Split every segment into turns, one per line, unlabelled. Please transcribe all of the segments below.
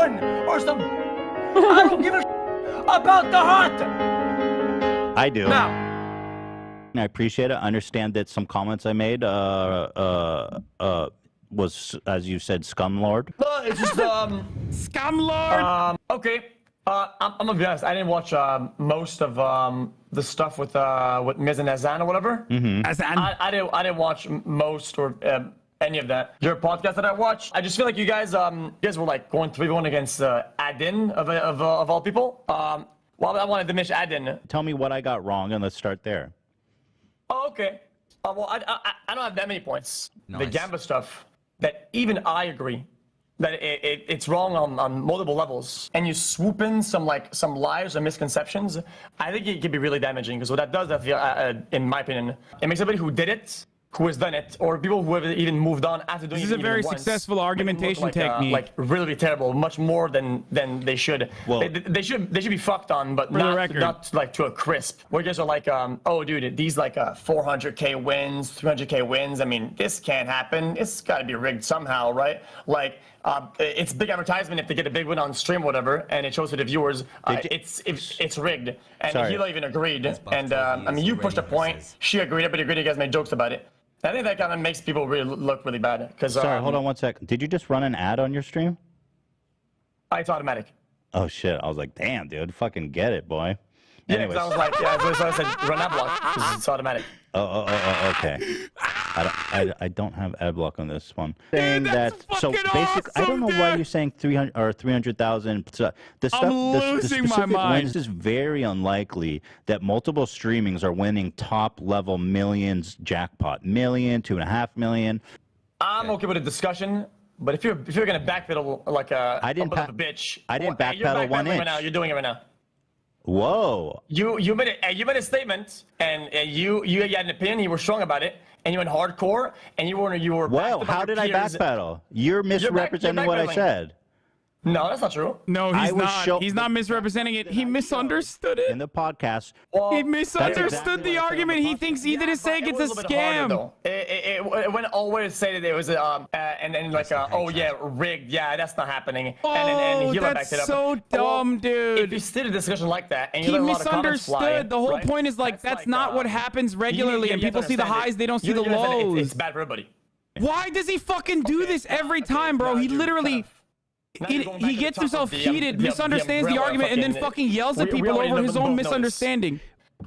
porn or some. I don't give a about the heart.
I do.
Now.
I appreciate it. I understand that some comments I made was, as you said, scumlord.
No, it's just
Scumlord.
Okay. I'm gonna be honest. I didn't watch most of the stuff with Miz and Hasan or whatever.
Hasan.
I didn't watch most or any of that. Your podcast that I watched, I just feel like you guys were like going 3-1 against Adin of all people. Well, I wanted to mention Adin.
Tell me what I got wrong, and let's start there.
Oh, okay. Well, I don't have that many points.
Nice.
The Gamba stuff, that even I agree that it's wrong on multiple levels. And you swoop in some lies or misconceptions. I think it can be really damaging, because what that does, in my opinion, it makes everybody who did it, who has done it, or people who have even moved on after doing it.
This is a very successful argumentation technique.
Like really terrible, much more than they should.
Well,
they should be fucked on, but
record.
not like to a crisp. Where you guys are like, oh dude, these like 400K wins, 300K wins. I mean, this can't happen. It's got to be rigged somehow, right? Like, it's big advertisement if they get a big win on stream or whatever, and it shows to the viewers it's rigged. And Hilo even agreed. And I mean, you pushed a point. She agreed. Everybody agreed. You guys made jokes about it. I think that kind of makes people look really bad. Because
sorry, hold on one second. Did you just run an ad on your stream?
It's automatic.
Oh shit! I was like, damn, dude, fucking get it, boy.
Yeah,
Anyways.
I was like, so I said run ad block because it's automatic.
Oh, okay. I don't have ad block on this one. Saying that, so basically,
awesome,
I don't know why you're saying 300 or 300,000. The stuff, the specific wins is very unlikely that multiple streamings are winning top level millions jackpot, million, 2.5 million.
I'm okay with a discussion. But if you're gonna backpedal like a bit of a bitch,
I didn't backpedal 1 inch.
Right now. You're doing it right now.
Whoa!
You made a statement, and you had an opinion. You were strong about it, and you went hardcore, and you were.
Well, how did I backpedal? You're misrepresenting what I said.
No, that's not true.
No, he's not. He's not misrepresenting it. He misunderstood it.
In the podcast.
Well,
he misunderstood the argument. He thinks either is saying it's a scam.
It went all the way to say that it was and then like oh yeah, rigged. Yeah, that's not happening.
Oh,
and he
that's so dumb, dude.
If you did a discussion like that, and you
he
let a lot of comments fly,
misunderstood. The whole
right?
point is like that's not what happens regularly, and people see the highs, they don't see the lows.
It's bad for everybody.
Why does he fucking do this every time, bro? He literally. He gets himself heated, misunderstands the argument, and then fucking yells at people over his own misunderstanding.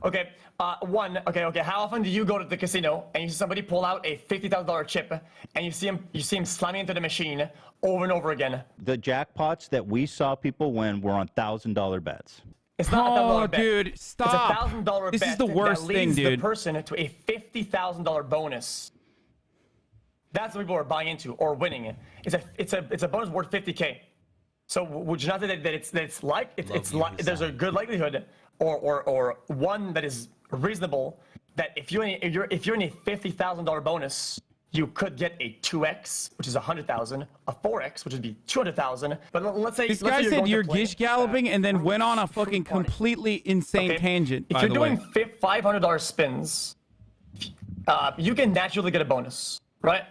Okay, okay. How often do you go to the casino and you see somebody pull out a $50,000 chip and you see him slamming into the machine over and over again?
The jackpots that we saw people win were on $1,000 bets.
It's not a $1,000 bet.
Dude, stop.
It's a $1,000 bet.
This is the worst thing, dude.
That leads the person to a $50,000 bonus. That's what people are buying into or winning. It's a bonus worth 50K. So would you not say that it's like there's a good likelihood or one that is reasonable that if you're in a $50,000 bonus, you could get a 2x, which is 100,000, a 4x, which would be 200,000. But let's say
this guy said you're gish galloping and then went on a fucking completely insane tangent.
If you're doing $500 spins, you can naturally get a bonus, right?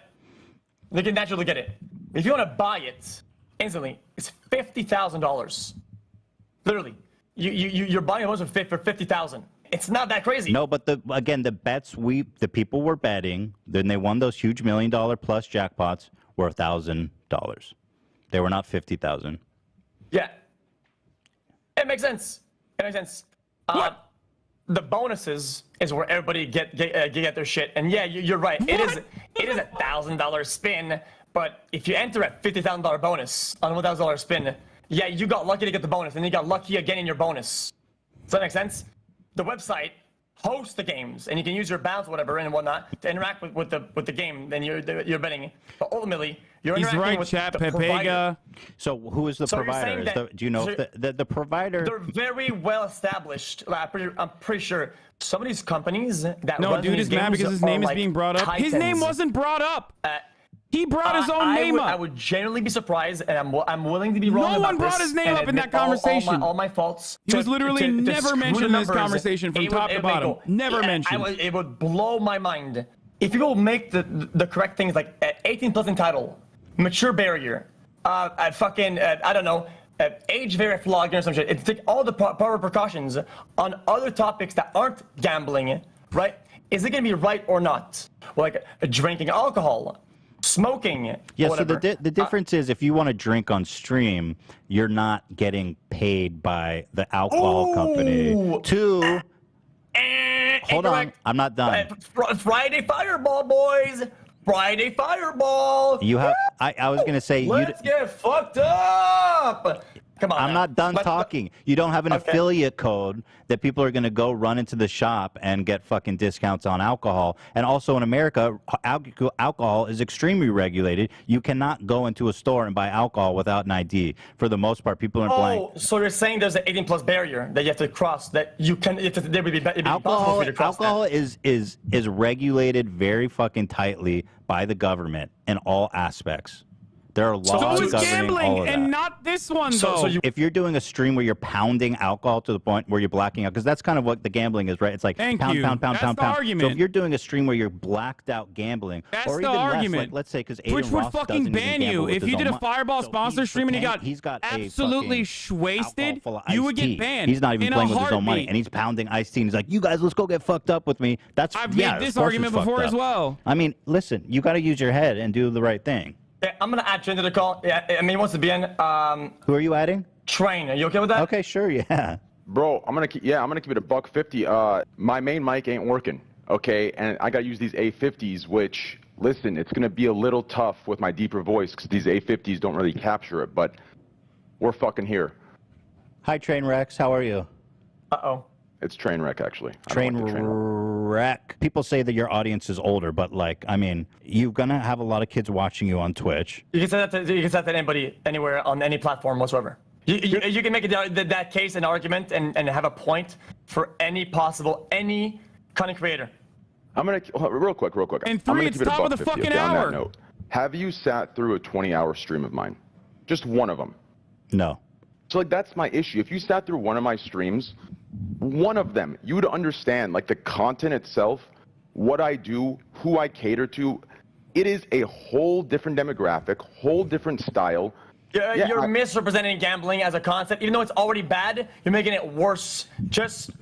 You can naturally get it. If you want to buy it instantly, it's $50,000. Literally, you're buying a bonus for $50,000. It's not that crazy.
No, but again, the bets the people were betting, then they won those huge $1 million plus jackpots were $1,000. They were not 50,000.
Yeah, it makes sense. It makes sense. The bonuses is where everybody get their shit, and yeah, you're right. It is a $1,000 spin, but if you enter a $50,000 bonus on a $1,000 spin, yeah, you got lucky to get the bonus, and you got lucky again in your bonus. Does that make sense? The website hosts the games, and you can use your bounce, whatever, and whatnot to interact with the game. Then you're betting, but ultimately you're interacting with the provider.
So who is the provider? Do you know the provider?
They're very well established. I'm pretty sure some of these companies that
no, dude is mad because his name is being brought up. His name wasn't brought up. He brought his own name up.
I would genuinely be surprised, and I'm willing to be wrong.
No one brought his name up in that conversation.
All my faults.
He was literally never mentioned in this conversation from top to bottom. Never mentioned.
It would blow my mind if people make the correct things, like 18+ in title, mature barrier, I don't know, age verified login or some shit. It's take all the proper precautions on other topics that aren't gambling, right? Is it gonna be right or not? Like drinking alcohol, smoking.
Yeah,
whatever.
so the difference is if you want to drink on stream, you're not getting paid by the alcohol company. Two, hold on, I'm not done.
Friday Fireball, boys. Friday Fireball.
You have. I was gonna say
Let's get fucked up. Come on.
I'm not done talking. You don't have an affiliate code that people are going to go run into the shop and get fucking discounts on alcohol. And also in America, alcohol is extremely regulated. You cannot go into a store and buy alcohol without an ID. For the most part, people are blank.
Oh, so you're saying there's an 18+ barrier that you have to cross, that you can, there would be possible for you to cross
alcohol
that.
is regulated very fucking tightly by the government in all aspects. There are laws
So is
governing all
gambling,
of that.
and not this one, though.
So
If you're doing a stream where you're pounding alcohol to the point where you're blacking out, because that's kind of what the gambling is, right? It's like
Thank
pound,
you.
pound, pound,
That's
pound,
the
pound.
argument.
So if you're doing a stream where you're blacked out gambling,
That's
or
the
even
argument.
less, like, let's say, because
Twitch would fucking ban you if you did a Fireball sponsor stream and he got absolutely wasted. You would get banned.
He's not even
in
playing
a
with his own money,
heartbeat.
and he's pounding iced tea. And he's like, "You guys, let's go get fucked up with me." That's
I've
yeah,
made this
of course
argument
it's fucked
before
up.
as well.
I mean, listen, you got to use your head and do the right thing.
Yeah, I'm gonna add Train to the call. Yeah, I mean, he wants to be in.
Who are you adding?
Train, are you okay with that?
Okay, sure, yeah.
Bro, I'm gonna keep it $150. My main mic ain't working, okay, and I gotta use these A50s, which, listen, it's gonna be a little tough with my deeper voice because these A50s don't really capture it, but we're fucking here.
Hi, Trainwreck. How are you?
Uh-oh.
It's Trainwreck, actually. I don't like the
Trainwreck. People say that your audience is older, but like, I mean, you're gonna have a lot of kids watching you on Twitch.
You can say that to anybody, anywhere, on any platform whatsoever. You can make that case, an argument, and have a point for any content creator.
I'm gonna real quick.
And
I'm
three,
gonna
it's
keep it
top of the
$150,
fucking
okay, on that
hour.
note. Have you sat through a 20-hour stream of mine? Just one of them.
No.
So like that's my issue. If you sat through one of my streams, one of them, you would understand like the content itself, what I do, who I cater to. It is a whole different demographic, whole different style.
You're misrepresenting gambling as a concept, even though it's already bad. You're making it worse just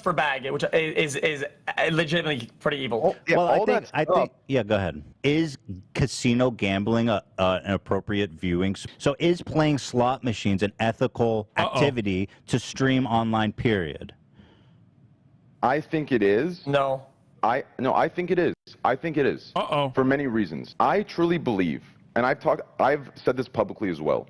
for bag, which is legitimately pretty evil.
Yeah,
Well,
all
I think, yeah, go ahead. Is casino gambling an appropriate viewing? So is playing slot machines an ethical activity to stream online, period?
I think it is.
No.
I think it is. I think it is. For many reasons. I truly believe, and I've said this publicly as well.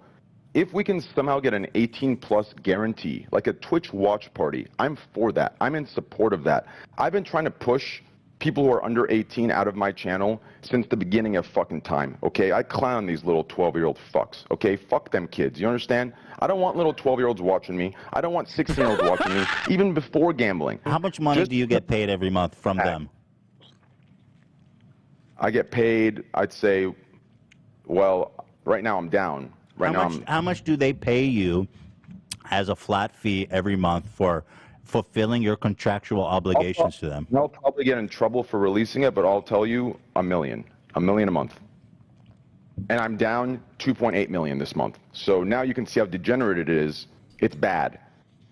If we can somehow get an 18+ guarantee, like a Twitch watch party, I'm for that. I'm in support of that. I've been trying to push people who are under 18 out of my channel since the beginning of fucking time, okay? I clown these little 12-year-old fucks, okay? Fuck them kids, you understand? I don't want little 12-year-olds watching me. I don't want 16-year-olds watching me, even before gambling.
How much money do you get paid every month from them?
I get paid, I'd say, well, right now I'm down.
How much do they pay you as a flat fee every month for fulfilling your contractual obligations to them?
I'll probably get in trouble for releasing it, but I'll tell you, $1 million a month. And I'm down 2.8 million this month. So now you can see how degenerate it is. It's bad.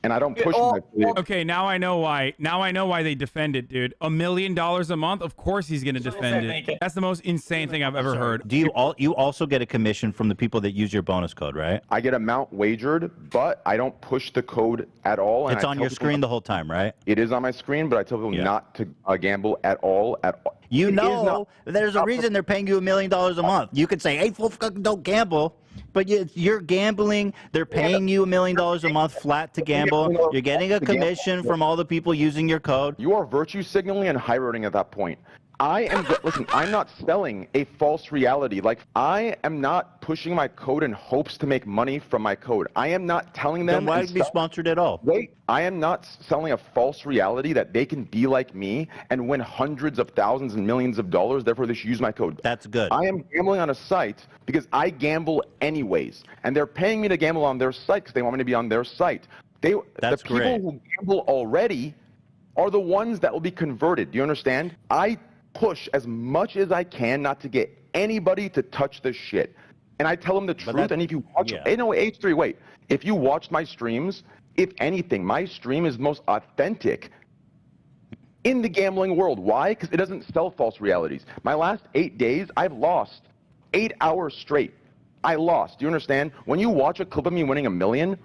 And I don't push my
Okay, now I know why. Now I know why they defend it, dude. $1 million a month? Of course he's gonna defend it. That's the most insane thing I've ever heard.
Do you also get a commission from the people that use your bonus code, right?
I get amount wagered, but I don't push the code at all. And
It's on your screen the whole time, right?
It is on my screen, but I tell people not to gamble at all.
You know, there's a reason they're paying you $1 million a month. You could say, hey, fucking don't gamble. But you're gambling. They're paying you $1 million a month flat to gamble. You're getting a commission from all the people using your code.
You are virtue signaling and high roading at that point. Listen, I'm not selling a false reality. Like, I am not pushing my code in hopes to make money from my code. I am not telling them.
Then why be sponsored at all?
Wait, I am not selling a false reality that they can be like me and win hundreds of thousands and millions of dollars, therefore they should use my code.
That's good.
I am gambling on a site because I gamble anyways, and they're paying me to gamble on their site because they want me to be on their site.
That's
the people
great.
who gamble already are the ones that will be converted. Do you understand? I push as much as I can not to get anybody to touch this shit. and I tell them the truth. And if you watch, hey, no, H3, wait. If you watch my streams, if anything, my stream is most authentic in the gambling world. Why? Because it doesn't sell false realities. My last 8 days, I've lost 8 hours straight. I lost. Do you understand? When you watch a clip of me winning $1 million,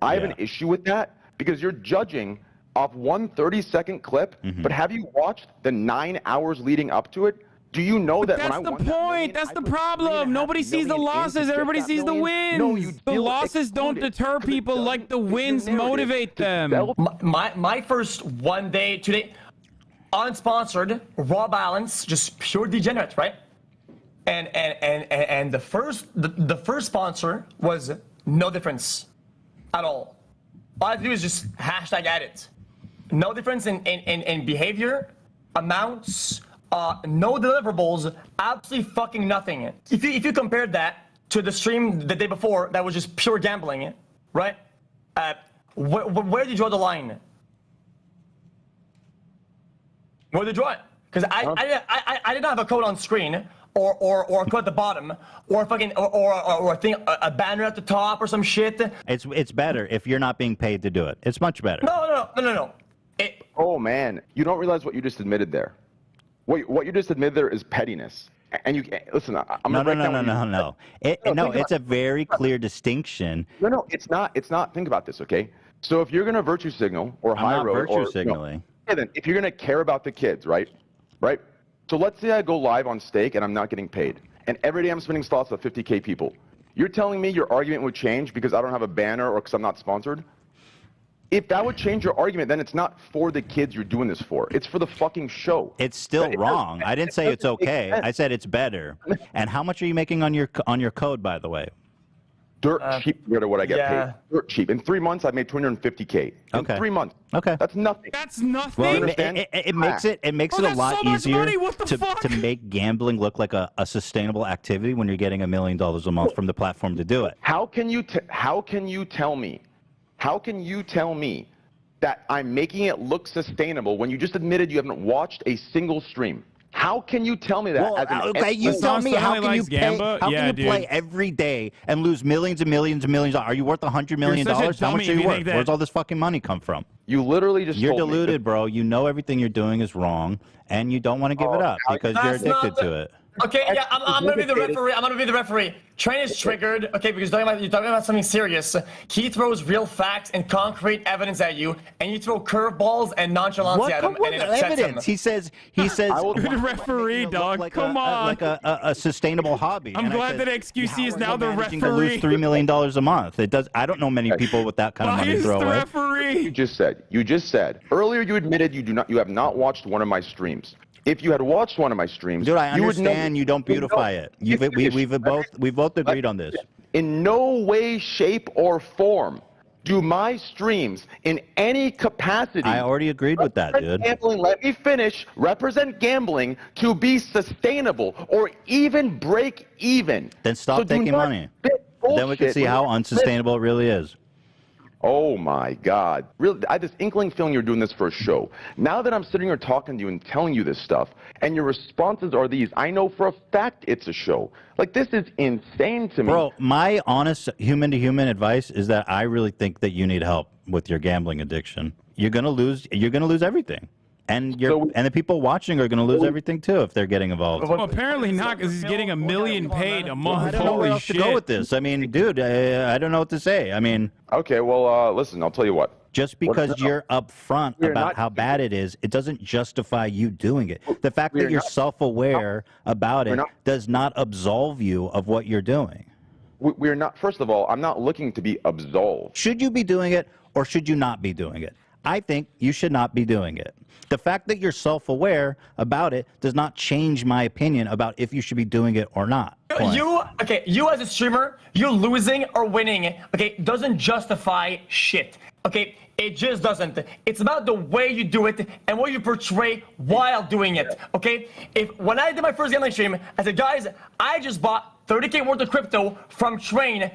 I have an issue with that because you're judging off one 30-second clip. But have you watched the 9 hours leading up to it? Do you know that when I won
That's the point. That's the problem. Nobody sees the losses. Everybody sees the wins.
No, you
the losses don't deter people like the wins motivate them.
My first 1 day, 2 day, unsponsored, raw balance, just pure degenerate, right? And the first sponsor was no difference at all. All I had to do is just hashtag at it. No difference in behavior, amounts, no deliverables, absolutely fucking nothing. If you compared that to the stream the day before, that was just pure gambling, right? Where did you draw the line? Where did you draw it? Because I did not have a code on screen, or a code at the bottom, or fucking or a banner at the top or some shit.
It's better if you're not being paid to do it. It's much better.
No.
Oh man, you don't realize what you just admitted there. What you just admitted there is pettiness. And you listen. I'm
no. It's a very clear distinction.
No, it's not. It's not. Think about this, okay? So if you're gonna virtue signal or high road
virtue signaling.
Then if you're gonna care about the kids, right? So let's say I go live on stake and I'm not getting paid, and every day I'm spinning slots with 50K people. You're telling me your argument would change because I don't have a banner or because I'm not sponsored? If that would change your argument, then it's not for the kids you're doing this for. It's for the fucking show.
It's still wrong. I didn't say it's okay. I said it's better. And how much are you making on your code, by the way?
Dirt cheap compared to what I get paid. Dirt cheap. In 3 months, I made 250K. In 3 months.
Okay.
That's nothing.
That's nothing.
Well, it makes it a lot easier to make gambling look like a sustainable activity when you're getting $1 million a month from the platform to do it.
How can you tell me that I'm making it look sustainable when you just admitted you haven't watched a single stream? How can you tell me that?
Well, okay, you tell me, how can you play every day and lose millions and millions and millions? Are you worth $100 million? How much are you worth? Where's all this fucking money come from?
You literally just
You're deluded, bro. You know everything you're doing is wrong, and you don't want to give it up because you're addicted to it.
Okay, yeah, I'm gonna be the referee. I'm gonna be the referee. Train is triggered. Okay, because you're talking about something serious. He throws real facts and concrete evidence at you, and you throw curveballs and nonchalance at him, and it upsets him.
He says.
You're the referee, dog. Come on.
Like a sustainable hobby.
I'm glad that XQC is now the referee.
To lose $3 million a month. It does. I don't know many people with that kind of money to throw away.
Referee?
You just said earlier. You admitted you have not watched one of my streams. If you had watched one of my streams,
dude, I understand you don't beautify it. We've both agreed on this.
In no way, shape, or form do my streams in any capacity.
I already agreed with that, dude.
Gambling, let me finish. Represent gambling to be sustainable or even break even.
Then stop taking money. Then we can see how unsustainable it really is.
Oh my God. Really, I have this inkling feeling you're doing this for a show. Now that I'm sitting here talking to you and telling you this stuff, and your responses are these, I know for a fact it's a show. Like, this is insane to me.
Bro, my honest human-to-human advice is that I really think that you need help with your gambling addiction. You're gonna lose everything. And the people watching are going to lose everything too if they're getting involved.
Well, apparently not, because he's getting $1 million paid a month.
I don't know where else to go with this. I mean, dude, I don't know what to say. I mean,
okay, well, listen, I'll tell you what.
Just because you're upfront about how bad it is, it doesn't justify you doing it. The fact that you're self-aware about it does not absolve you of what you're doing.
We're not. First of all, I'm not looking to be absolved.
Should you be doing it or should you not be doing it? I think you should not be doing it. The fact that you're self-aware about it does not change my opinion about if you should be doing it or not.
You as a streamer, you losing or winning, okay, doesn't justify shit. Okay, it just doesn't. It's about the way you do it and what you portray while doing it. Okay, when I did my first gambling stream, I said, guys, I just bought 30K worth of crypto from Train.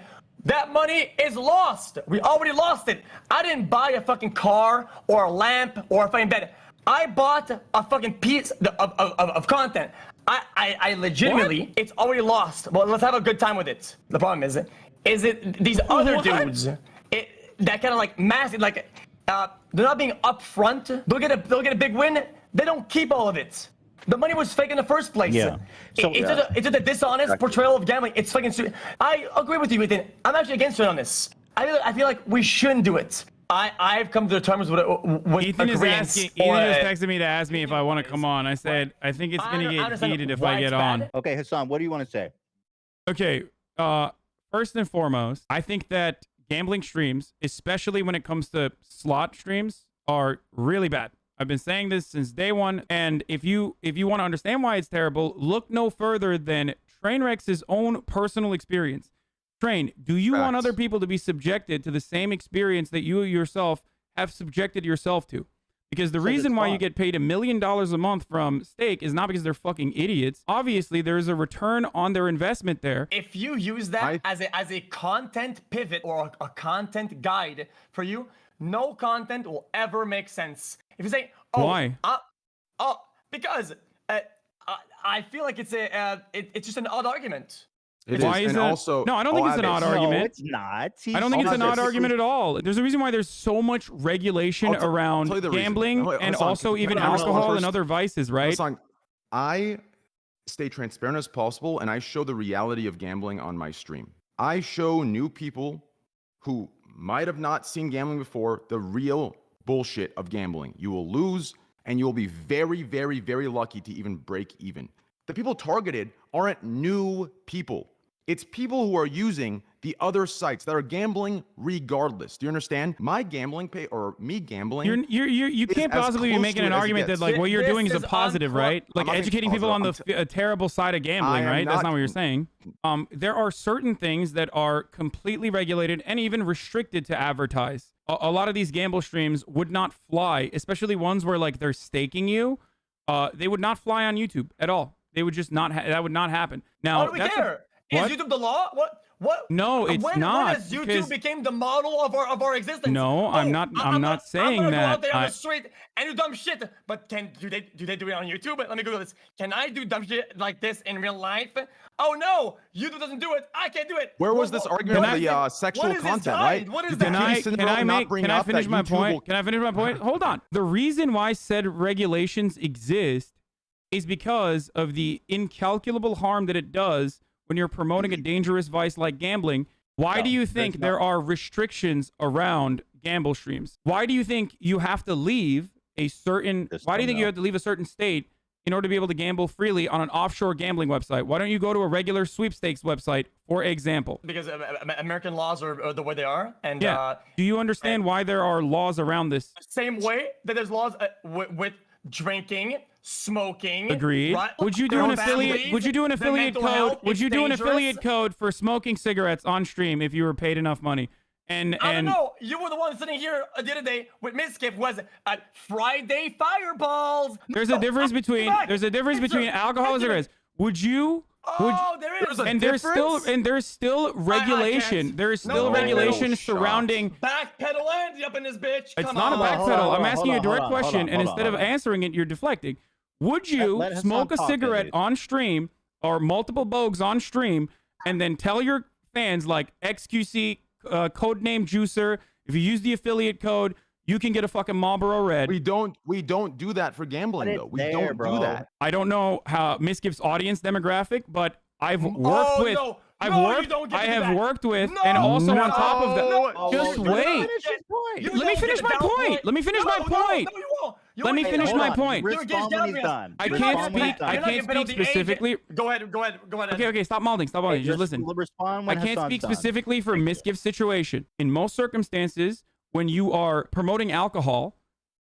That money is lost. We already lost it. I didn't buy a fucking car or a lamp or a fucking bed. I bought a fucking piece of content. I legitimately, it's already lost. Well, let's have a good time with it. The problem is it these other dudes that kind of like massive, like they're not being upfront. They'll get a big win. They don't keep all of it. The money was fake in the first place.
Yeah. So,
it's just a dishonest portrayal of gambling. It's fucking stupid. I agree with you, Ethan. I'm actually against it on this. I feel like we shouldn't do it. I've come to the terms with
Ethan is asking. Ethan just texted me to ask me if I want to come on. I said I think it's gonna get heated if I get on.
Okay, Hasan, what do you want to say?
Okay. First and foremost, I think that gambling streams, especially when it comes to slot streams, are really bad. I've been saying this since day one, and if you want to understand why it's terrible, look no further than Trainwreck's own personal experience. Train, do you want other people to be subjected to the same experience that you yourself have subjected yourself to? Because the reason why you get paid $1 million a month from stake is not because they're fucking idiots. Obviously, there's a return on their investment there.
If you use that as a content pivot or a content guide for you, no content will ever make sense. If you say, "Oh,
why?"
Because I feel like it's just an odd argument.
Why is that? Also, no, I don't think it's an odd argument.
No, it's not.
I don't think it's an odd argument at all. There's a reason why there's so much regulation around gambling and also even alcohol and other vices, right?
I stay transparent as possible, and I show the reality of gambling on my stream. I show new people who might have not seen gambling before the real bullshit of gambling. You will lose, and you will be very, very, very lucky to even break even. The people targeted aren't new people. It's people who are using the other sites that are gambling regardless. Do you understand? My gambling pay or me gambling.
You can't possibly be making an argument that like what you're doing is a positive, right? Like educating people on the terrible side of gambling, right? That's not what you're saying. There are certain things that are completely regulated and even restricted to advertise. A lot of these gamble streams would not fly, especially ones where like they're staking you. They would not fly on YouTube at all. They would just not. That would not happen. Now,
why do we care? Is YouTube the law? What?
No, it's not.
When has YouTube became the model of our existence?
No, I'm not saying
I'm gonna
that.
Go out there on the street and do dumb shit. But do they do it on YouTube? Let me Google this. Can I do dumb shit like this in real life? Oh no, YouTube doesn't do it. I can't do it.
Where was this argument of the sexual content, right?
What is that?
Can I finish my point? Can I finish my point? Hold on. The reason why said regulations exist is because of the incalculable harm that it does when you're promoting a dangerous vice like gambling. Why do you think there are restrictions around gamble streams? Why do you think you have to leave a certain state in order to be able to gamble freely on an offshore gambling website? Why don't you go to a regular sweepstakes website, for example?
Because American laws are the way they are. And
do you understand why there are laws around this?
Same way that there's laws with drinking, smoking.
Agreed. Right? Would you do an affiliate? Would you do an affiliate code? Would you do an affiliate code for smoking cigarettes on stream if you were paid enough money? And
I don't know. You were the one sitting here the other day with Miskip who was at Friday Fireballs.
There's a difference between alcohol and cigarettes. Would you?
There is.
And there's still regulation. There is still regulation surrounding.
Backpedal Andy up in this bitch.
It's not a backpedal. I'm asking you a direct question, and instead of answering it, you're deflecting. Would you smoke a cigarette on stream or multiple bogues on stream, and then tell your fans like XQC, codename Juicer, if you use the affiliate code, you can get a fucking Marlboro Red.
We don't do that for gambling though. We don't do that.
I don't know how Miskip's audience demographic, but I've worked with. I have worked with, and also on top of that, just wait. Let me finish my point. Let me finish my point. Let me finish my point. I can't speak specifically.
Go ahead.
Okay, stop mouthing. Just listen. I can't speak specifically for Miskip's situation. In most circumstances, when you are promoting alcohol,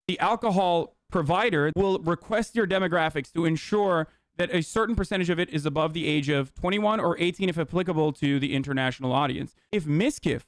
the alcohol provider will request your demographics to ensure that a certain percentage of it is above the age of 21 or 18 if applicable to the international audience. If Miskip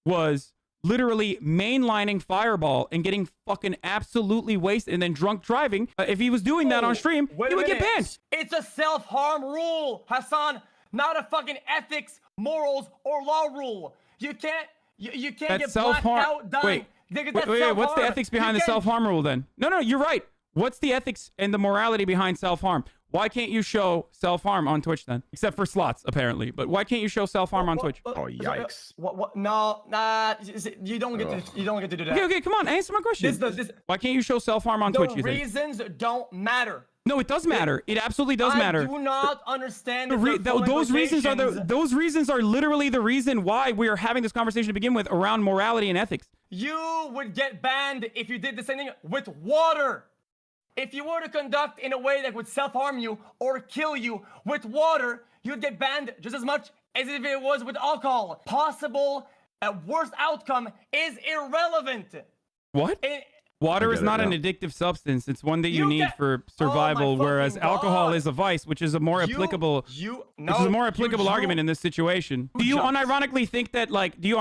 was literally mainlining Fireball and getting fucking absolutely wasted and then drunk driving, if he was doing that on stream, he would get banned.
It's a self-harm rule, Hasan, not a fucking ethics, morals, or law rule. You can't get blacked out dying.
Wait, what's the ethics behind the self-harm rule then? No, you're right. What's the ethics and the morality behind self-harm? Why can't you show self-harm on Twitch then? Except for slots, apparently. But why can't you show self-harm on Twitch?
Oh, yikes.
What? No, nah. You don't get to. You don't get to do that.
Okay, come on. Answer my question. Why can't you show self-harm on Twitch?
The reasons don't matter.
No, it does matter. It absolutely does matter.
I do not understand.
Those reasons are those reasons are literally the reason why we are having this conversation to begin with around morality and ethics. You
would get banned if you did the same thing with water. If you were to conduct in a way that would self-harm you or kill you with water, you'd get banned just as much as if it was with alcohol. Possible worst outcome is irrelevant.
What? Water is not an addictive substance. It's one that you need for survival, whereas alcohol is a vice, which is a more applicable argument in this situation. Do you unironically think that, like, the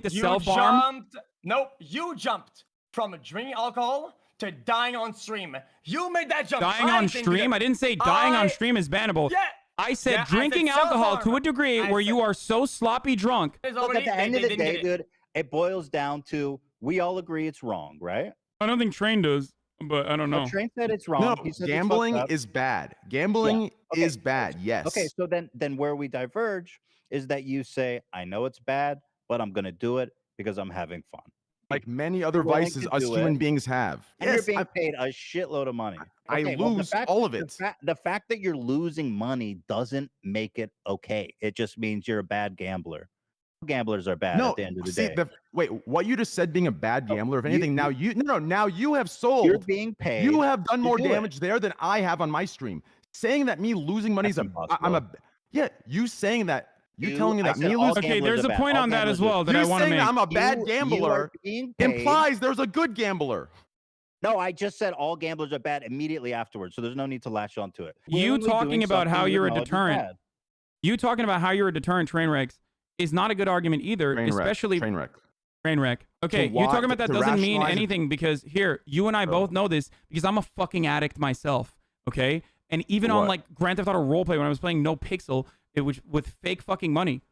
self-harm?
Nope, you jumped from drinking alcohol to dying on stream. You made that jump.
Dying on stream? I didn't say dying on stream is bannable. Yeah. I said drinking alcohol to a degree where you are so sloppy drunk.
Look, at the end of the day, dude, it boils down to we all agree it's wrong, right?
I don't think Train does, but I don't know.
Train said it's wrong.
No, gambling is bad. Gambling is bad, yes.
Okay, so then where we diverge is that you say, I know it's bad, but I'm going to do it because I'm having fun.
Like many other vices us human beings have.
And you're being paid a shitload of money.
I lose all of it.
The fact that you're losing money doesn't make it okay. It just means you're a bad gambler. Gamblers are bad at the end of the day.
Wait, what you just said being a bad gambler, if anything, now you have sold.
You're being paid.
You have done more damage there than I have on my stream. Saying that me losing money is you saying that. You're telling me that me losing.
Okay, there's a point on that as well that I want to make.
I'm a bad gambler implies there's a good gambler.
No, I just said all gamblers are bad immediately afterwards, so there's no need to latch onto it.
You talking about how you're a deterrent. You talking about how you're a deterrent, Trainwrecks, is not a good argument either, especially Trainwreck. Okay, you talking about that doesn't mean anything because here, you and I both know this because I'm a fucking addict myself, okay? And even on like Grand Theft Auto Roleplay when I was playing No Pixel, it was with fake fucking money.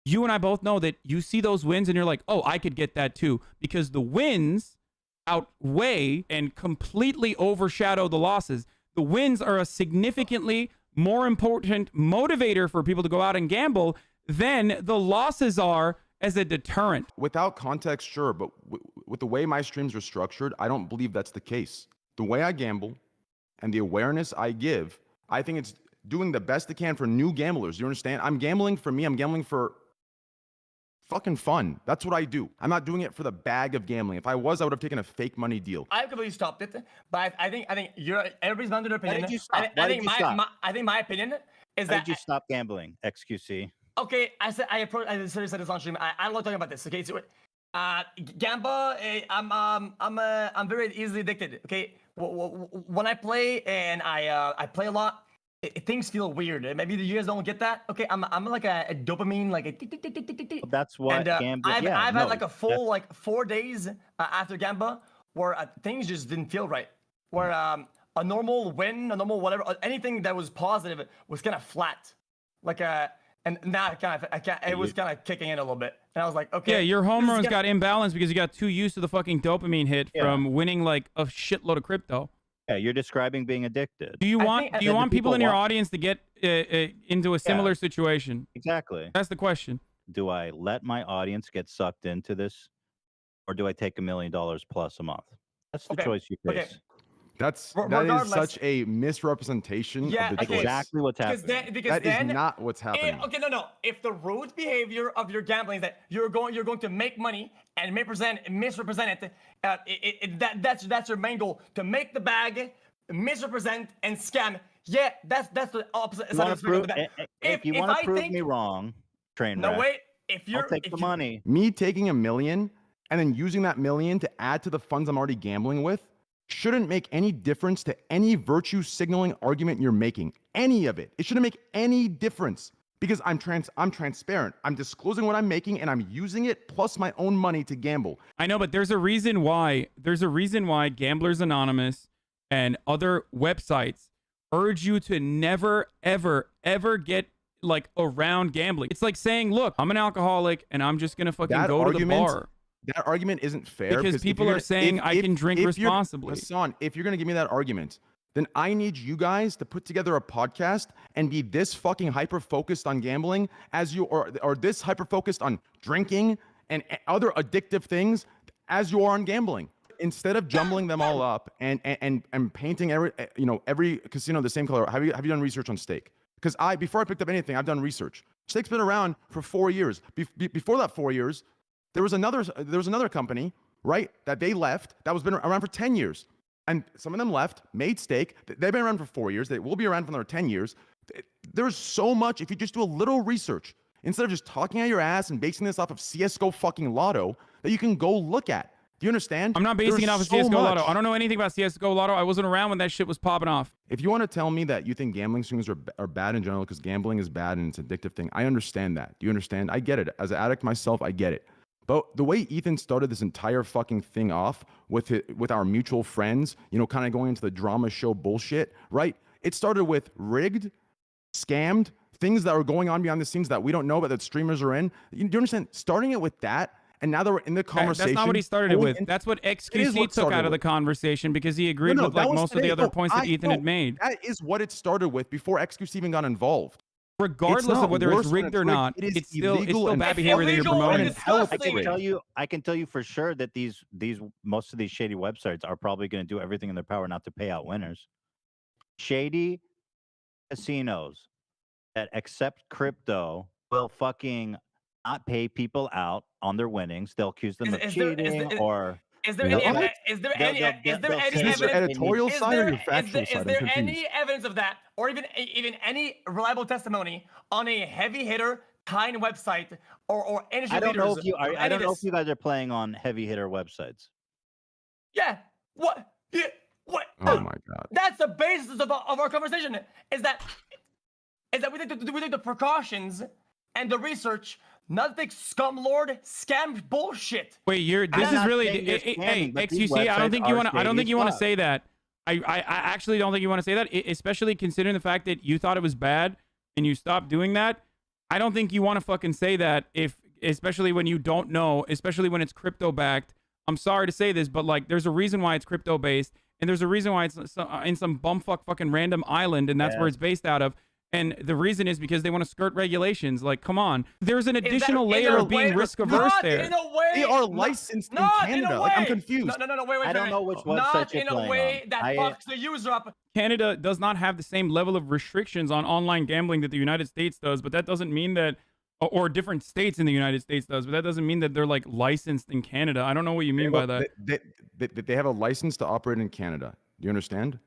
You and I both know that you see those wins and you're like, oh, I could get that too. Because the wins outweigh and completely overshadow the losses. The wins are a significantly more important motivator for people to go out and gamble than the losses are as a deterrent.
Without context, sure, but with the way my streams are structured, I don't believe that's the case. The way I gamble and the awareness I give, I think it's doing the best it can for new gamblers. You understand? I'm gambling for me. I'm gambling for fucking fun. That's what I do. I'm not doing it for the bag of gambling. If I was, I would have taken a fake money deal.
I completely stopped it, but I think everybody's under their opinion.
Why did you stop?
I think my opinion is that.
Why did you stop gambling, XQC?
Okay, I said this on stream. I love talking about this. Okay, so Gamba, I'm very easily addicted. Okay, when I play and I play a lot, things feel weird. Maybe you guys don't get that. Okay, I'm like a dopamine, like a.
That's what gambling.
I've had like a full like 4 days after Gamba where things just didn't feel right. Where a normal win, a normal whatever, anything that was positive was kind of flat, like a. And now it was kind of kicking in a little bit. And I was like, okay.
Yeah, your home runs got imbalanced because you got too used to the fucking dopamine hit from winning like a shitload of crypto.
Yeah, you're describing being addicted.
Do you want people in your audience to get into a similar situation?
Exactly.
That's the question.
Do I let my audience get sucked into this, or do I take $1 million plus a month? That's the choice you face.
Okay.
That is such a misrepresentation of the choice.
Exactly what's happening.
That is not what's happening.
No. If the root behavior of your gambling is that you're going to make money and misrepresent it, that's your main goal, to make the bag, misrepresent and scam. Yeah, that's the opposite side of the
if you want to prove me wrong, Trainwreck.
No wait.
I'll take the money.
Me taking $1 million and then using that $1 million to add to the funds I'm already gambling with shouldn't make any difference to any virtue signaling argument you're making. Any of it. It shouldn't make any difference because I'm transparent. I'm disclosing what I'm making and I'm using it plus my own money to gamble.
I know, but there's a reason why Gamblers Anonymous and other websites urge you to never, ever get like around gambling. It's like saying, look, I'm an alcoholic and I'm just going to fucking go to the bar.
That argument isn't fair
because people are saying I can drink responsibly.
Hasan, if you're going to give me that argument, then I need you guys to put together a podcast and be this fucking hyper focused on gambling as you or this hyper focused on drinking and other addictive things as you are on gambling. Instead of jumbling them all up and painting every casino the same color. Have you done research on stake? Because before I picked up anything, I've done research. Stake's been around for 4 years. Before that 4 years, there was another company, right, that they left that was been around for 10 years. And some of them left, made stake. They've been around for 4 years. They will be around for another 10 years. There's so much, if you just do a little research, instead of just talking out your ass and basing this off of CSGO fucking Lotto, that you can go look at. Do you understand?
I'm not basing it off of CSGO Lotto. I don't know anything about CSGO Lotto. I wasn't around when that shit was popping off.
If you want to tell me that you think gambling streams are bad in general because gambling is bad and it's an addictive thing, I understand that. Do you understand? I get it. As an addict myself, I get it. But the way Ethan started this entire fucking thing off with our mutual friends, kind of going into the drama show bullshit, right? It started with rigged, scammed, things that are going on behind the scenes that we don't know but that streamers are in. Do you understand? Starting it with that, and now that we're in the conversation.
That's not what he started it with. That's what XQC took out of the conversation because he agreed with like most of the other points that Ethan had made.
That is what it started with before XQC even got involved.
Regardless of whether it's rigged or not, it's still bad behavior that you're promoting.
I can tell you for sure that most of these shady websites are probably going to do everything in their power not to pay out winners. Shady casinos that accept crypto will fucking not pay people out on their winnings. They'll accuse them of cheating or.
Is there any evidence?
Editorial side or your factual side?
Is there any evidence of that, or even any reliable testimony on a heavy hitter kind website or industry
I don't know
leaders?
I don't know if you guys are playing on heavy hitter websites.
Yeah. What? Yeah. What?
Oh my God.
That's the basis of our conversation. Is that we take the precautions and the research. Nothing scumlord scam bullshit.
Wait, this is really hey XQC. I don't think you want to say that. I actually don't think you want to say that, especially considering the fact that you thought it was bad and you stopped doing that. I don't think you want to fucking say that especially when you don't know, especially when it's crypto backed. I'm sorry to say this, but like there's a reason why it's crypto based and there's a reason why it's in some bumfuck fucking random island and that's where it's based out of. And the reason is because they want to skirt regulations. Like, come on. There's an additional layer of being risk-averse there.
In a way,
they are licensed in Canada. Like, I'm confused.
No, wait.
I don't know which website
not
you're
in a way that fucks the user up.
Canada does not have the same level of restrictions on online gambling that the United States does, but that doesn't mean that, or different states in the United States does, but that doesn't mean that they're like licensed in Canada. I don't know what you mean by that.
They have a license to operate in Canada. Do you understand?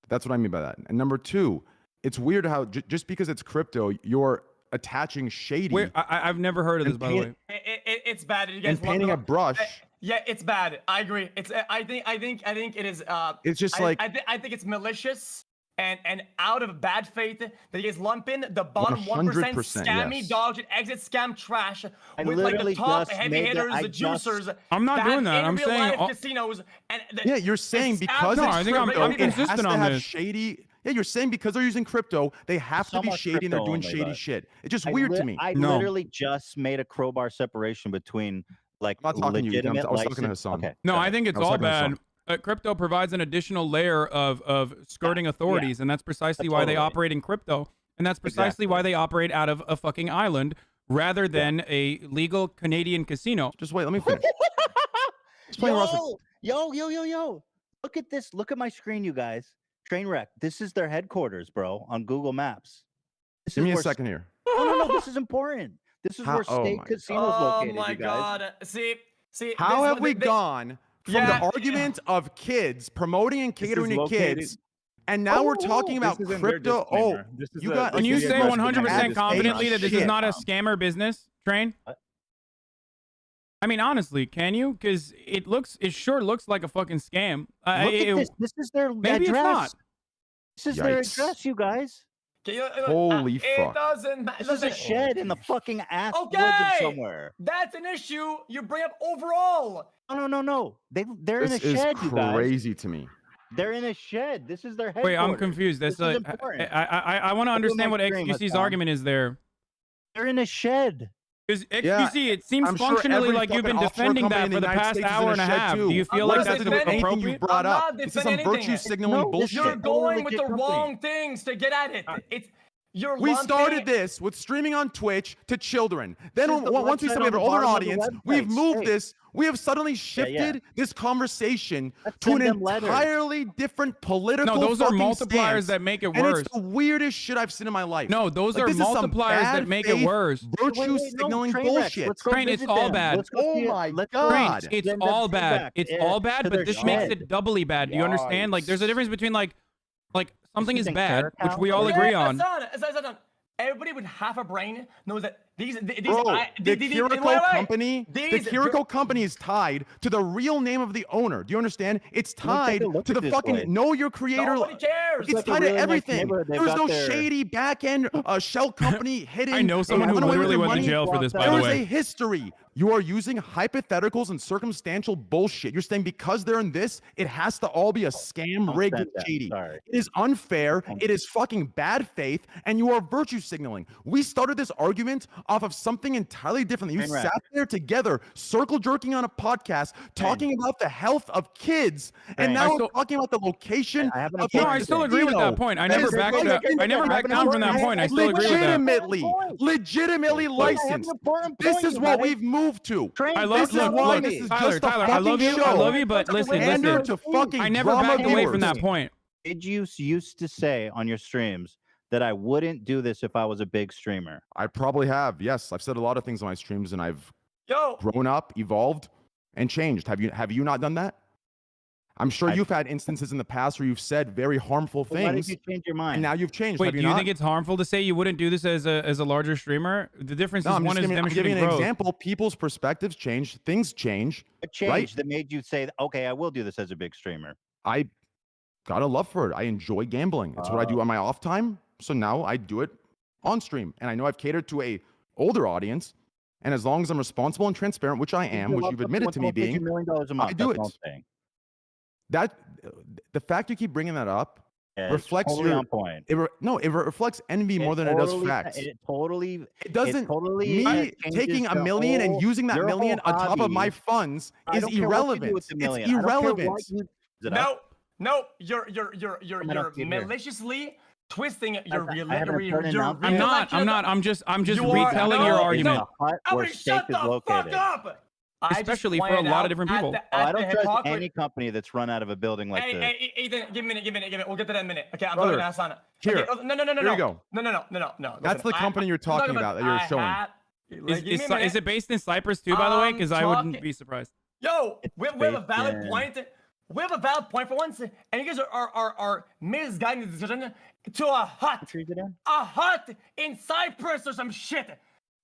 That's what I mean by that. And number two, it's weird how just because it's crypto, you're attaching shady.
I've never heard of this, by the way.
It's bad. You guys
and painting a brush.
Yeah, it's bad. I agree. I think it is.
It's just
I think it's malicious and out of bad faith that you guys lump in the bottom 1% scammy dog shit, exit scam trash with like the top heavy hitters, the juicers.
I'm not doing that. I'm saying
casinos. And
you're saying because
I think I'm consistent on this.
Shady. Yeah, you're saying because they're using crypto, they have to be shady and they're doing shady shit. It's just weird to me.
I literally just made a crowbar separation between like legitimate.
I was talking to Hasan.
Okay.
No, I think it's all bad. Crypto provides an additional layer of skirting authorities, and that's precisely why they operate in crypto, and that's precisely why they operate out of a fucking island rather than a legal Canadian casino.
Just wait, let me finish.
Yo! Look at this. Look at my screen, you guys. Trainwreck. This is their headquarters, bro, on Google Maps.
Give me a second here.
No. This is important. This is where State Casino's located.
Oh my God! See.
How have we gone from the argument of kids promoting and catering to kids, and now we're talking about crypto?
Can you say 100% confidently that this is not a scammer business, Train? I mean, honestly, can you? Because it sure looks like a fucking scam.
Look at this. This is their
maybe
address.
It's not.
This is their address, you guys.
Holy
fuck! It doesn't.
This is a shed in the fucking ass woods of somewhere.
That's an issue you bring up overall.
No. They're in a shed, you guys.
This is crazy to me.
They're in a shed. This is their headquarters.
Wait, I'm confused. That's I want to understand what XQC's argument is there.
They're in a shed.
Because XQC, it seems
I'm sure
functionally
every
like you've been
fucking offshore
defending that
company
for
in
the
the United
past
States is
hour
in
and a
a shed
half.
too.
Do you feel
I'm
like
not
that's
defending
anything
appropriate?
you brought
I'm
up?
not
This is some
defending
virtue
anything.
signaling
No,
bullshit.
You're going with the
legit company.
wrong things to get at it. It's you're
We
lumping-
started this with streaming on Twitch to children. Then
This is the
once we
website
said we have
on
an
the
older
bottom of the
audience,
website.
we've moved
Hey.
this. We have suddenly shifted this conversation
Let's
to an
send them letters.
entirely different political
No, those are
fucking
multipliers
stance.
that make it
And
worse.
it's the weirdest shit I've seen in my life.
No, those
Like,
are
this is some
multipliers that
bad
make it
faith,
worse.
Virtue signaling bullshit.
Let's go
Train, it's
visit
all
them.
bad.
Let's go
Oh
see it.
my
Let's go
God.
Train, it's
send them
all bad.
feedback,
It's all bad,
to
but
their
this makes
shed.
it doubly bad. Do you understand? Like, there's a difference between like something is
think
bad,
carrot
which
cow?
we all
Yeah,
agree on.
Hasan. Everybody with half a brain knows that these
Bro, the Kiriko company is tied to the real name of the owner. Do you understand? It's tied to the fucking know your creator.
Nobody cares.
It's tied to everything. There's no shady back end shell company hidden.
I know someone who
running away with
literally
their
went to
money.
jail for this, by
There
the
is
way.
a history. You are using hypotheticals and circumstantial bullshit. You're saying because they're in this, it has to all be a scam, rigged, and shady.
Sorry.
It is unfair. It is fucking bad faith, and you are virtue signaling. We started this argument off of something entirely different. You
Trainwreck.
sat there together, circle jerking on a podcast, talking about the health of kids, and now we're talking about the location
I have an
of
No,
opinion.
I still agree with that point. I
That
never
is
backed
like-
I never backed down from that point. I still agree with that.
legitimately licensed. This is what we've moved to.
I love
This is
look,
why
look,
this is
Tyler,
just a
Tyler, I love
fucking
you. I
show.
love you, but listen,
Pander
listen.
to fucking
I never
drama
backed away
viewers.
from that point.
Did you used to say on your streams that I wouldn't do this if I was a big streamer?
I probably have. Yes, I've said a lot of things on my streams, and I've
Yo,
grown up, evolved, and changed. Have you not done that? I'm sure you've had instances in the past where you've said very harmful
Why did
things,
you change your mind?
and now you've changed.
Wait,
have
do
you
you
not?
think it's harmful to say you wouldn't do this as a larger streamer? The difference
No,
is
I'm
one
just
is
giving, I'm
demonstrating
giving an
growth.
example. People's perspectives change. Things change.
What changed
right?
that made you say, okay, I will do this as a big streamer?
I got a love for it. I enjoy gambling. It's what I do on my off time. So now I do it on stream. And I know I've catered to a older audience. And as long as I'm responsible and transparent, which I am, which you've admitted to me being,
$1 million a month.
I do
That's
it.
all I'm saying.
that the fact you keep bringing that up
Yeah,
reflects
it's totally
your
on point.
it reflects envy more than it does facts.
It totally.
It doesn't.
totally,
Me
changes
taking a
the
million and
whole-
using that
your
million
whole
on top of my
hobby.
funds
I
is
don't care what you do
irrelevant.
with the
It's
million. I don't care what
irrelevant.
you use it up.
no, you're
I'm not kidding here.
maliciously twisting your
I have an important announcement.
I'm not. I'm just
You are-
retelling
no,
your
no.
argument.
Hut where
Everybody
steak
shut
is
the
located.
fuck up. I just
Especially for a
pointed
lot of
out
different
at
people.
the-
Oh,
at
I
the
don't trust
hypocrisy-
any company that's run out of a building like this.
Hey, Ethan, give me a minute. We'll get to that in a minute. Okay, I'm
Brother,
talking to Hasan.
here.
Okay, no.
Here you go.
No.
That's the company you're talking about that you're showing.
Is it based in Cyprus too, by the way? Because I wouldn't be surprised.
Yo, we have a valid
based
point. We have a valid point for once, and you guys are misguiding the decision to a hut in Cyprus or some shit.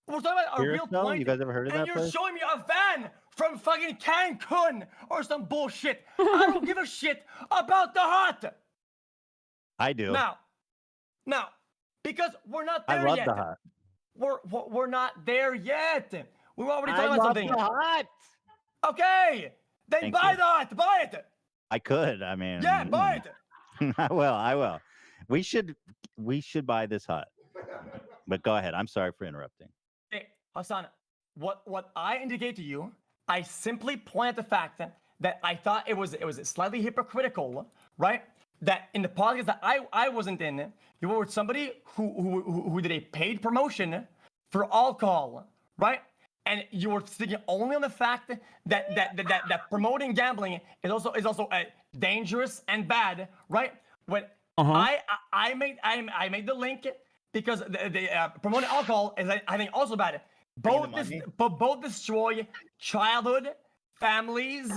We're talking about a real
Curacao?
point.
You guys ever heard of
and
that
you're
place?
showing me a van from fucking Cancun or some bullshit. I don't give a shit about the hut.
I do.
Now, because we're not there
I love
yet.
the hut.
We're not there yet. We were already
I
talking about
love
something.
the hut.
Okay, then
Thank
buy
you.
the hut. Buy it.
I could. I mean.
Yeah, buy it.
I will. We should buy this hut. But go ahead. I'm sorry for interrupting.
Hey, Hasan, what I indicate to you, I simply point at the fact that I thought it was slightly hypocritical, right? That in the podcast that I wasn't in, you were with somebody who did a paid promotion for alcohol, right? And you were sticking only on the fact that promoting gambling is also dangerous and bad, right? When I made the link because the promoting alcohol is I think also bad. Both destroy childhood, families,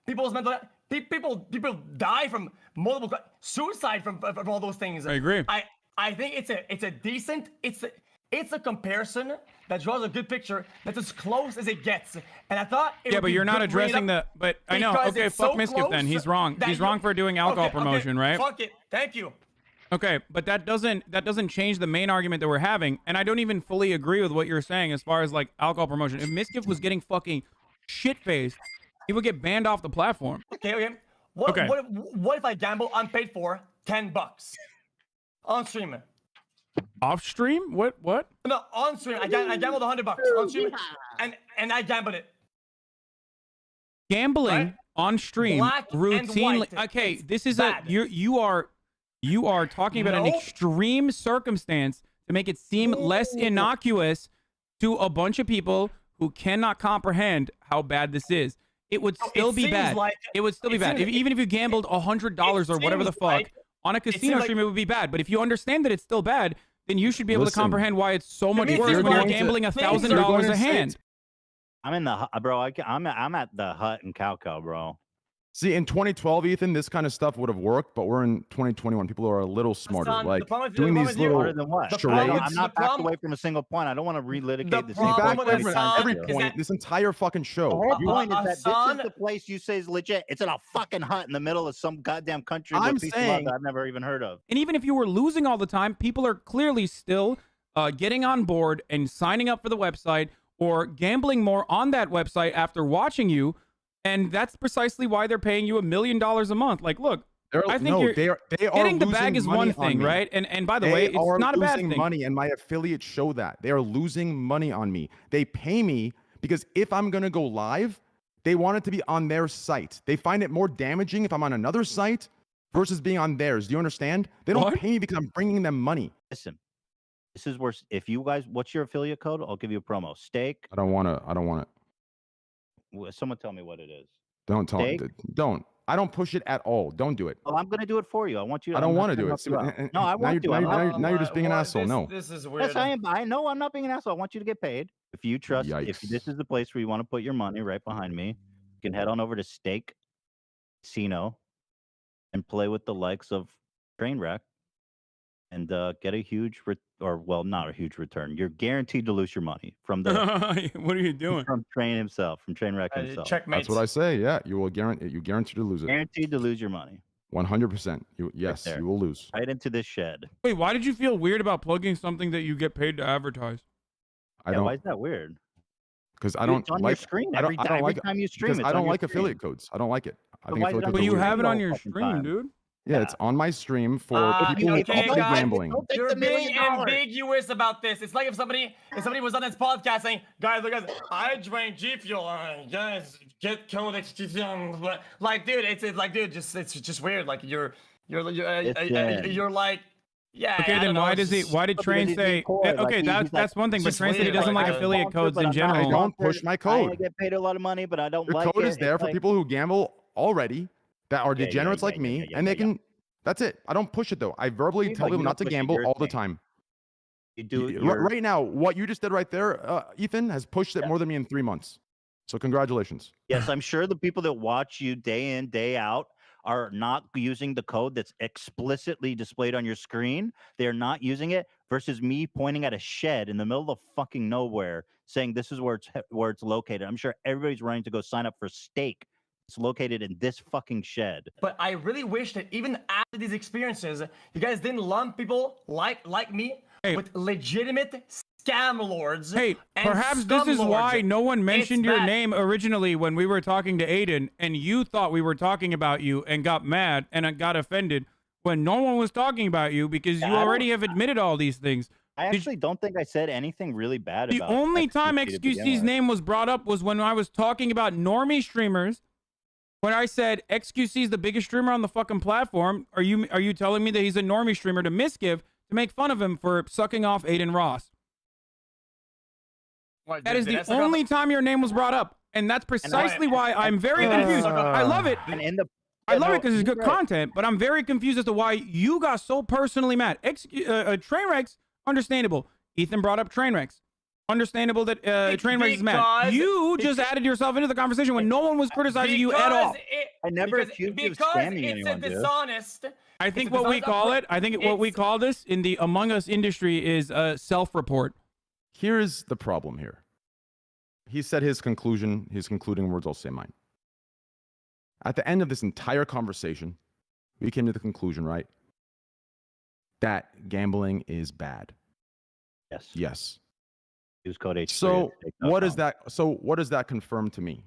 people's mental. People die from multiple suicide from all those things.
I agree.
I think it's a decent it's a comparison that draws a good picture that's as close as it gets. And I thought
But you're not addressing the. But I know.
because
Okay,
it's
fuck
so
Miskiff then.
close
He's wrong.
that
He's
you-
wrong for doing alcohol promotion, right?
Fuck it. Thank you.
Okay, but that doesn't change the main argument that we're having, and I don't even fully agree with what you're saying as far as like alcohol promotion. If Miskiff was getting fucking shit faced, he would get banned off the platform.
Okay. What if I gamble unpaid for $10 on stream?
Off stream? What?
No, on stream. I gambled $100 on stream, and I gambled it.
Gambling
Right?
on stream
Black and
routinely.
white.
Okay,
It's
this is
bad.
you are talking about an
Nope.
extreme circumstance to make it seem less innocuous to a bunch of people who cannot comprehend how bad this is. It would still be
seems
bad.
like-
It would still be
it
bad.
seems-
Even if you gambled $100 or whatever the
seems
fuck
like-
on a
seems
casino
like-
stream, it would be bad. But if you understand that it's still bad, then you should be able to
Listen,
comprehend why it's so much
me,
worse
you're
when you're
going to-
gambling
things are
$1,000
going
a
to say
hand.
I'm in the bro. I'm at the hut in Cowcow, bro.
See, in 2012, Ethan, this kind of stuff would have worked, but we're in 2021. People are a little smarter.
Hasan,
Like
the problem with-
doing
the
these
problem with you-
little
Harder than what?
The
charades.
problem-
I'm not
the
backed
problem-
away from a single point. I don't want to relitigate the same
problem
point
with
many
Hasan
times.
every
is
point,
that-
this entire fucking show.
The whole
You-
point is that this
Hasan-
is the place you say is legit. It's in a fucking hut in the middle of some goddamn country
I'm
with people
saying-
that I've never even heard of.
And even if you were losing all the time, people are clearly still getting on board and signing up for the website or gambling more on that website after watching you. And that's precisely why they're paying you $1 million a month. Like, look, I think
they are
getting the bag
losing
is one
money
thing,
on me.
right? And by the
They
way, it's
are
not a bad
losing
thing.
money, and my affiliates show that they are losing money on me. They pay me because if I'm gonna go live, they want it to be on their site. They find it more damaging if I'm on another site versus being on theirs. Do you understand? They don't
What?
pay me because I'm bringing them money.
Listen, this is where if you guys, what's your affiliate code? I'll give you a promo. Steak.
I don't want it.
Someone tell me what it is.
Don't tell me.
Steak?
Don't. I don't push it at all. Don't do it.
Well, I'm gonna do it for you. I want you.
I don't
I'm
want to
gonna
do
help
it.
you out. No, I
Now
want to.
you're-
I'm
now
not-
you're- now you're just being an asshole. No.
This is weird.
Yes, I am. I know I'm not being an asshole. I want you to get paid. If you trust, if
Yikes.
this is the place where you want to put your money, right behind me, you can head on over to Stake Casino and play with the likes of Trainwreck and get a huge, not a huge return. You're guaranteed to lose your money from the
What are you doing?
from Trainwreck himself.
Checkmate.
That's what I say. Yeah, you will guarantee. You guarantee to lose it.
Guaranteed to lose your money.
100%. Yes,
there.
you will lose.
Right into this shed.
Wait, why did you feel weird about plugging something that you get paid to advertise?
I
Yeah, why
don't
is that weird?
because I
Dude,
don't
it's on
like.
your screen
I don't-
every,
I don't
every
like-
time you stream.
Because
It's
I
on
don't
your
like
screen.
affiliate codes. I don't like it. I think
why is
affiliate
that
codes
But
are
you
weird.
have it on
all
your
fucking
stream,
time.
dude.
Yeah, it's on my stream for
Ah,
people who
okay,
are
guys.
gambling.
Don't take
You're
the $1
being
million.
ambiguous about this. It's like if somebody was on this podcast saying, "Guys, look at I drank G Fuel. Guys, get code XQC." Like, dude, it's like, dude, it's just weird. Like, you're like, yeah.
Okay,
I
then
don't know,
why
it's
does he?
just-
Why did
Because
Train
he's
say?
being coy, like,
Okay,
he's
that's
like,
one thing. But
just
Train said he
weird,
doesn't like
like,
affiliate codes in
but I'm not
general.
I don't push my code.
I get paid a lot of money, but I don't
Your
like
code
it.
is there
It's
for
like-
people who gamble already that are
Yeah,
degenerates
yeah,
like
yeah,
me,
yeah, yeah,
and they
yeah.
can. That's it. I don't push it though. I verbally
Seems
tell
like
people
you
not to
don't push it,
gamble
you're
all the
saying.
time.
You do
Right now, what you just did right there, Ethan, has pushed it more than me in 3 months. So congratulations.
Yes, I'm sure the people that watch you day in, day out are not using the code that's explicitly displayed on your screen. They're not using it versus me pointing at a shed in the middle of fucking nowhere saying this is where it's located. I'm sure everybody's running to go sign up for Stake. It's located in this fucking shed.
But I really wish that even after these experiences, you guys didn't lump people like me with legitimate scam lords.
Hey,
and
perhaps this
scum
is why
lords.
no one mentioned your
bad.
name originally when we were talking to Aiden, and you thought we were talking about you and got mad and got offended when no one was talking about you because you
I don't-
already have admitted all these things.
I actually don't think I said anything really bad
The
about
only time
XQC to begin
XQC's
with.
name was brought up was when I was talking about normie streamers. When I said XQC is the biggest streamer on the fucking platform, are you telling me that he's a normie streamer to misgive to make fun of him for sucking off Aiden Ross?
What,
That is
did I
the
suck off-
only time your name was brought up, and that's precisely why I'm very confused. I love it.
And in the
I love it because it's
you're
good
right.
content, but I'm very confused as to why you got so personally mad. Trainwrecks, understandable. Ethan brought up Trainwrecks. Understandable that Trainwrecks is mad.
Because-
You just added yourself into the conversation when no one was criticizing you at all.
I never accused you of scamming anyone, dude.
It's dishonest.
I think
It's
what we
dishonest
call
approach.
it, what we
It's-
call this in the Among Us industry is a self-report.
Here's the problem here. He said his conclusion, his concluding words, I'll say mine. At the end of this entire conversation, we came to the conclusion, right? That gambling is bad.
Yes.
Yes.
Use code H3.
So what does that confirm to me?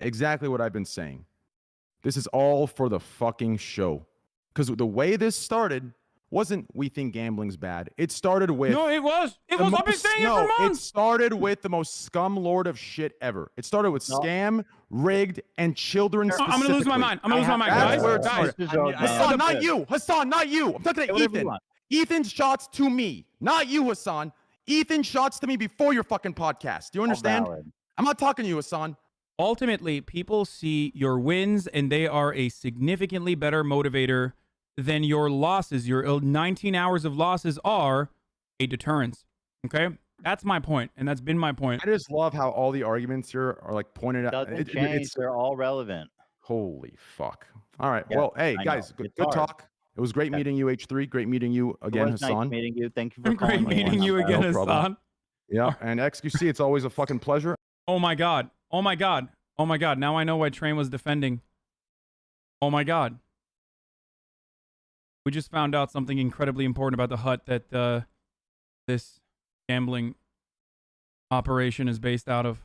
Exactly what I've been saying. This is all for the fucking show. Because the way this started wasn't we think gambling's bad. It started with
No, it was. It was. I've been saying it for
it
months.
started with the most scum lord of shit ever. It started with scam, rigged, and children
I'm gonna lose my
specifically.
mind. I'm gonna lose my mind,
That's
guys.
where it
Guys,
started. Hasan, not you. Hasan, not you. I'm talking to
whatever you
Ethan.
want.
Ethan's shots to me, not you, Hasan. Ethan shots to me before your fucking podcast. Do you understand?
valid.
I'm not talking to you, Hasan.
ultimately, people see your wins and they are a significantly better motivator than your losses. Your 19 hours of losses are a deterrence. Okay? That's my point, and that's been my point.
I just love how all the arguments here are like pointed out.
Doesn't change. They're all relevant.
Holy fuck. All right.
Yeah,
Well, hey,
I
guys,
know.
good
It's hard.
talk. It was great meeting you, H3. Great meeting you again,
It was
Hasan.
nice meeting you. Thank you for calling
Great
me
meeting you
once.
again,
No problem.
Hasan.
Yeah, and XQC, it's always a fucking pleasure.
Oh my god. Oh my god. Oh my god. Now I know why Train was defending. Oh my god. We just found out something incredibly important about the hut that this gambling operation is based out of.